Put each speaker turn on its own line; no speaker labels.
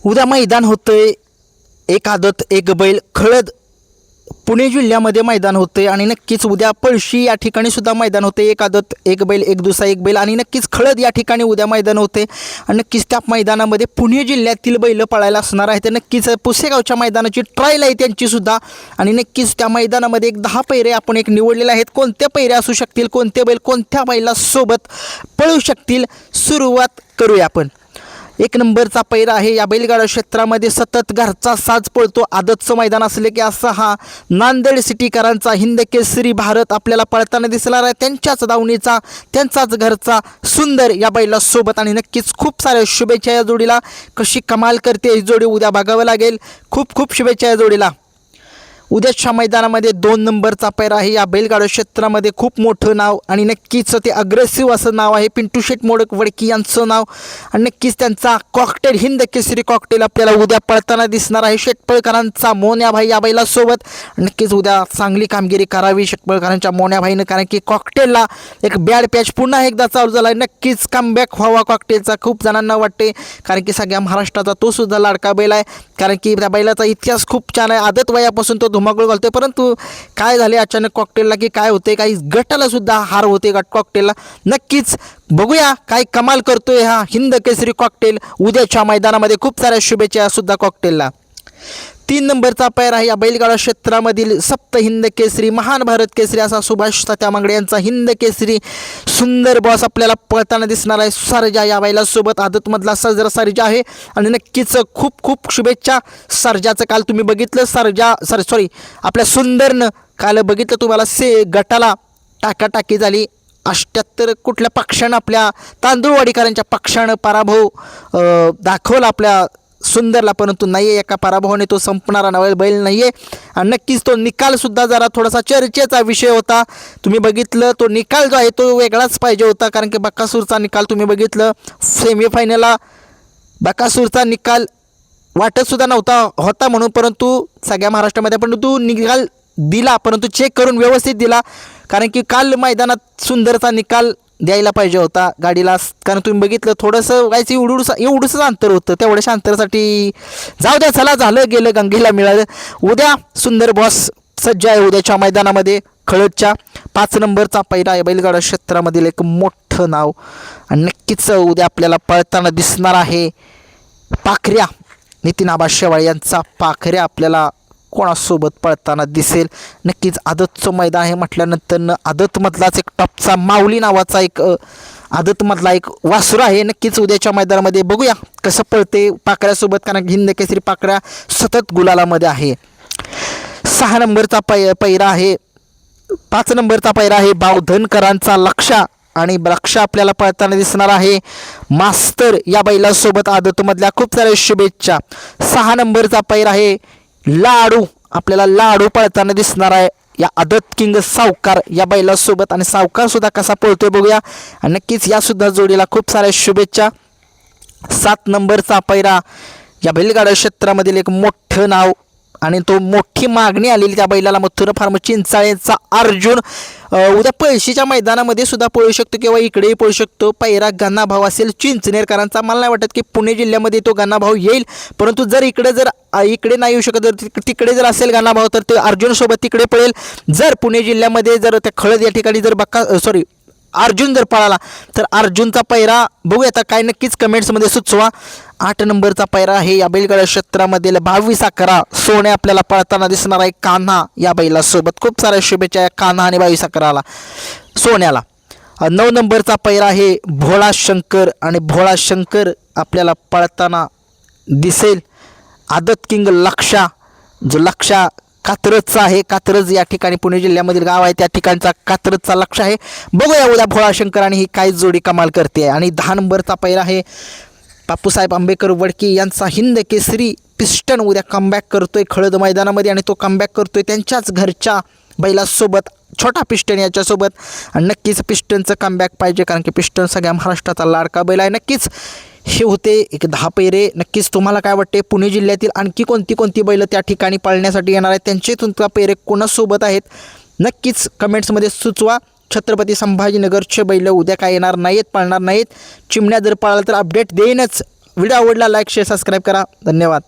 उद्या मैदान होतंय एक आदत एक बैल खळद पुणे जिल्ह्यामध्ये मैदान होते आणि नक्कीच उद्या पळशी या ठिकाणी सुद्धा मैदान होते। एक आदत एक बैल एक दुसरा एक बैल आणि नक्कीच खळद या ठिकाणी उद्या मैदान होते आणि नक्कीच त्या मैदानामध्ये पुणे जिल्ह्यातील बैल पळायला असणार आहे। तर नक्कीच पुसेगावच्या मैदानाची ट्रायल आहे त्यांची सुद्धा आणि नक्कीच त्या मैदानामध्ये एक 10 पैरे आपण एक निवडलेले आहेत। कोणते पैरे असू शकतील, कोणते बैल कोणत्या बैला सोबत पळू शकतील, सुरुवात करूया आपण। एक नंबरचा पैरा आहे या बैलगाडा क्षेत्रामध्ये सतत घरचा साज पळतो। आदतचं मैदान असले की असा हा नांदेड सिटीकरांचा हिंद केसरी भारत आपल्याला पळताना दिसणार आहे। त्यांच्याच दावणीचा त्यांचाच घरचा सुंदर या बैला सोबत आणि नक्कीच खूप साऱ्या शुभेच्छा या जोडीला। कशी कमाल करते ही जोडी उद्या बघावं लागेल। खूप खूप शुभेच्छा या जोडीला। उद्याच्या मैदानामध्ये 2 नंबरचा पैरा आहे या बैलगाडा क्षेत्रामध्ये खूप मोठं नाव आणि नक्कीच ते अग्रेसिव्ह असं नाव आहे। पिंटू शेट मोडक वडकी यांचं नाव आणि नक्कीच त्यांचा कॉकटेल हिंद केसरी कॉकटेल आपल्याला उद्या पळताना दिसणार आहे। शेटपळकरांचा मोन्याभाई या बैलासोबत नक्कीच उद्या चांगली कामगिरी करावी शेटपळकरांच्या मोन्याभाईनं, कारण की कॉकटेलला एक बॅड पॅच पुन्हा एकदा चालू झाला आहे। नक्कीच कमबॅक व्हावा कॉकटेलचा खूप जणांना वाटते, कारण की सगळ्या महाराष्ट्राचा तो सुद्धा लाडका बैल आहे, कारण की त्या बैलाचा इतिहास खूप छान आहे। आदत वयापासून तो धुमाकूळ घालतोय, परंतु काय झाले अचानक कॉकटेलला की काय होते, काही गटाला सुद्धा हार होते कॉकटेलला। नक्कीच बघूया काय कमाल करतोय हा हिंद केसरी कॉकटेल उद्याच्या मैदानामध्ये। खूप साऱ्या शुभेच्छा सुद्धा कॉकटेलला। 3 नंबरचा पैरा आहे या बैलगाडा क्षेत्रामधील सप्त हिंद केसरी महान भारत केसरी असा सुभाष तात्या मांगडे यांचा हिंद केसरी सुंदर बॉस आपल्याला पळताना दिसणार आहे। सर्जा या बैलासोबत आदतमधला सर्जा आहे आणि नक्कीच खूप खूप शुभेच्छा। सर्जाचं काल तुम्ही बघितलं, सॉरी आपल्या सुंदरनं काल बघितलं तुम्हाला गटाला टाकाटाकी झाली। 78 कुठल्या पक्षानं आपल्या तांदूळवाडीकरांच्या पक्षानं पराभव दाखवला आपल्या सुंदरला, परंतु नाही आहे एका पराभवाने तो संपणारा नवल बैल नाही आहे। आणि नक्कीच तो निकालसुद्धा जरा थोडासा चर्चेचा विषय होता। तुम्ही बघितलं तो निकाल जो आहे तो वेगळाच पाहिजे होता, कारण की बकासूरचा निकाल तुम्ही बघितलं सेमीफायनलला बकासूरचा निकाल वाटतसुद्धा नव्हता होता म्हणून, परंतु सगळ्या महाराष्ट्रामध्ये परंतु निकाल दिला, परंतु चेक करून व्यवस्थित दिला, कारण की काल मैदानात सुंदरचा निकाल द्यायला पाहिजे होता गाडीला, कारण तुम्ही बघितलं थोडंसं व्हायचं एवढंसं अंतर होतं। तेवढ्याशा अंतरासाठी जाऊ द्या, चला झालं गेलं, गंगेला मिळालं। उद्या सुंदर बॉस सज्ज आहे उद्याच्या मैदानामध्ये खळदच्या। 5 नंबरचा पैरा आहे बैलगाडा क्षेत्रामधील एक मोठं नाव आणि नक्कीच उद्या आपल्याला पळताना दिसणार आहे पाखऱ्या नितीन आबा शेवाळे यांचा पाखऱ्या आपल्याला कोणासोबत पळताना दिसेल। नक्कीच आदतचं मैदान आहे म्हटल्यानंतर आदतमधलाच एक टॉपचा माऊली नावाचा एक आदतमधला एक वासुर आहे। नक्कीच उद्याच्या मैदानामध्ये बघूया कसं पळते पाकऱ्यासोबत, कारण हिंद केसरी पाकऱ्या सतत गुलालामध्ये आहे। 6 नंबरचा पैरा आहे 5 नंबरचा पैरा आहे बावधनकरांचा लक्षा आणि लक्ष आपल्याला पळताना दिसणार आहे मास्तर या बैलासोबत आदतमधल्या। खूप साऱ्या शुभेच्छा। 6 नंबरचा पैरा आहे लाडू आपल्याला लाडू पळताना दिसणार आहे या आदत किंग सावकार या बैलासोबत आणि सावकार सुद्धा कसा पळतोय बघूया आणि नक्कीच या सुद्धा जोडीला खूप साऱ्या शुभेच्छा। 7 नंबरचा पैरा या बैलगाडा क्षेत्रामधील एक मोठं नाव आणि तो मोठी मागणी आलेली त्या बैलाला मथुरा फार्म चिंचाळेचा अर्जुन उद्या पळशीच्या मैदानामध्ये सुद्धा पळू शकतो किंवा इकडेही पळू शकतो। पैरा गणाभाव असेल चिंचनेरकरांचा, मला नाही वाटत की पुणे जिल्ह्यामध्ये तो गणाभाव येईल, परंतु जर इकडे नाही येऊ शकत तर तिकडे जर असेल गणाभाव तर ते अर्जुनसोबत तिकडे पळेल। जर पुणे जिल्ह्यामध्ये जर त्या खळद या ठिकाणी जर अर्जुन जर पळाला तर अर्जुनचा पैरा बघूया आता काय, नक्कीच कमेंट्समध्ये सुचवा। 8 नंबरचा पैरा आहे या बैलगाडा क्षेत्रामधील 22 सोने आपल्याला पळताना दिसणार आहे कान्हा या बैलासोबत। खूप साऱ्या शुभेच्छा आहे कान्हा आणि 22 सोन्याला। 9 नंबरचा पैरा आहे भोळा शंकर आणि भोळा शंकर आपल्याला पळताना दिसेल आदत किंग लक्षा, जो लक्षा कात्रजचा आहे। कात्रज या ठिकाणी पुणे जिल्ह्यामधील गाव आहे, त्या ठिकाणचा कात्रजचा लक्ष आहे। बघूया उद्या भोळा शंकर आणि ही काय जोडी कमाल करते। आणि 10 नंबरचा पैरा आहे बापूसाहेब आंबेकर वडकी यांचा हिंद केसरी पिस्टन उद्या कमबॅक करतोय खळद मैदानामध्ये आणि तो कमबॅक करतोय त्यांच्याच घरच्या बैलासोबत छोटा पिस्टन याच्यासोबत आणि नक्कीच पिस्टनचं कमबॅक पाहिजे, कारण की पिस्टन सगळ्या महाराष्ट्राचा लाडका बैल आहे। नक्कीच हे होते एक 10 पैरे। नक्कीच तुम्हाला काय वाटते पुणे जिल्ह्यातील आणखी कोणती बैलं त्या ठिकाणी पळण्यासाठी येणार आहेत, त्यांचे तुमचा पैरे कोणासोबत आहेत नक्कीच कमेंट्समध्ये सुचवा। छत्रपती संभाजीनगरचे बैल उद्या काय येणार नाहीत, पळणार नाहीत। चिमण्या जर पळाला तर अपडेट देईनच, व्हिडिओ आवडला लाईक शेअर सबस्क्राईब करा. धन्यवाद.